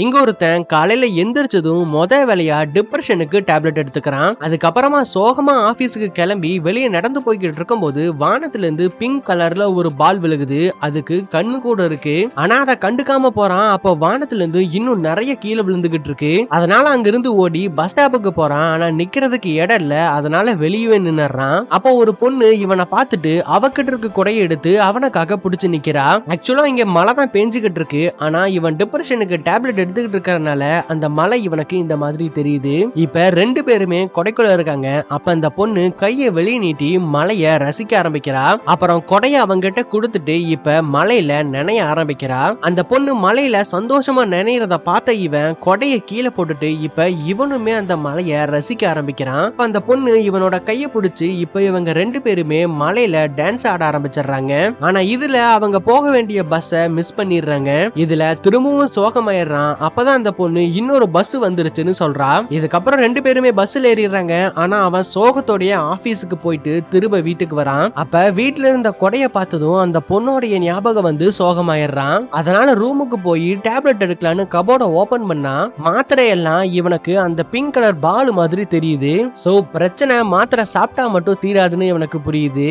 இங்க ஒருத்தன் காலையில எந்திரிச்சதும் வேலையா டிப்ரெஷனுக்கு டேப்லெட் எடுத்துக்கிறான். அதுக்கப்புறமா சோகமா ஆபீஸுக்கு கிளம்பி வெளியே நடந்து போய்கிட்டு இருக்கும்போது வானத்துல இருந்து பிங்க் கலர்ல ஒரு பால் விழுகுது. அதுக்கு கண்ணு கூட இருக்கு. ஆனா அதை கண்டுக்காம போறான். அப்ப வானத்துல இருந்து இன்னும் நிறைய கீழே விழுந்துகிட்டு இருக்கு. அதனால அங்கிருந்து ஓடி பஸ் ஸ்டாப்புக்கு போறான். ஆனா நிக்கிறதுக்கு இடம் இல்ல. அதனால வெளியே நின்னுறான். அப்போ ஒரு பொண்ணு இவனை பார்த்துட்டு அவகிட்ட இருக்க குடையை எடுத்து அவனுக்காக பிடிச்சு நிக்கிறா. ஆக்சுவலா இங்க மழை தான் பெஞ்சுகிட்டு இருக்கு. ஆனா இவன் டிப்ரெஷனுக்கு டேப்லெட் எடுத்துக்கிட்டு இருக்கறனால அந்த மலை இவனுக்கு இந்த மாதிரி தெரியுது. இப்ப ரெண்டு பேருமே கொடைக்குள்ள இருக்காங்க. அப்ப அந்த பொண்ணு கையை வெளியே நீட்டி மலைய ரசிக்க ஆரம்பிக்கிறா. அப்புறம் கொடைய அவங்கிட்ட கொடுத்துட்டு இப்ப மலையில நினைய ஆரம்பிக்கிறா. அந்த பொண்ணு மலையில சந்தோஷமா நினைறத பார்த்த இவன் கொடைய கீழே போட்டுட்டு இப்ப இவனுமே அந்த மலைய ரசிக்க ஆரம்பிக்கிறான். அந்த பொண்ணு இவனோட கையை பிடிச்சு இப்ப இவங்க ரெண்டு பேருமே மலையில டான்ஸ் ஆட ஆரம்பிச்சிடுறாங்க. ஆனா இதுல அவங்க போக வேண்டிய பஸ்ஸ மிஸ் பண்ணிடுறாங்க. இதுல திரும்பவும் சோகமாயிடுறான். அப்பதான் அந்த பொண்ணு இன்னொரு பஸ் வந்துருச்சுன்னு சொல்றா. இதுக்கப்புறம் ரெண்டு பேருமே பஸ்ல ஏறிடுறாங்க. ஆனா அவன் சோகத்தோடைய ஆபீஸுக்கு போயிட்டு திரும்ப வீட்டுக்கு வரான். அப்ப வீட்டுல இருந்த கொடைய பார்த்ததும் அந்த பொண்ணோடைய ஞாபகம் வந்து சோகமாயிடுறான். அதனால ரூமுக்கு போய் டேப்லெட் எடுக்கலான்னு கபோர்ட ஓபன் பண்ணா மாத்திரை எல்லாம் இவனுக்கு அந்த பிங்க் கலர் பால் மாதிரி தெரியுது. சோ பிரச்சனை மாத்திரை சாப்பிட்டா மட்டும் தீராதுன்னு இவனுக்கு புரியுது.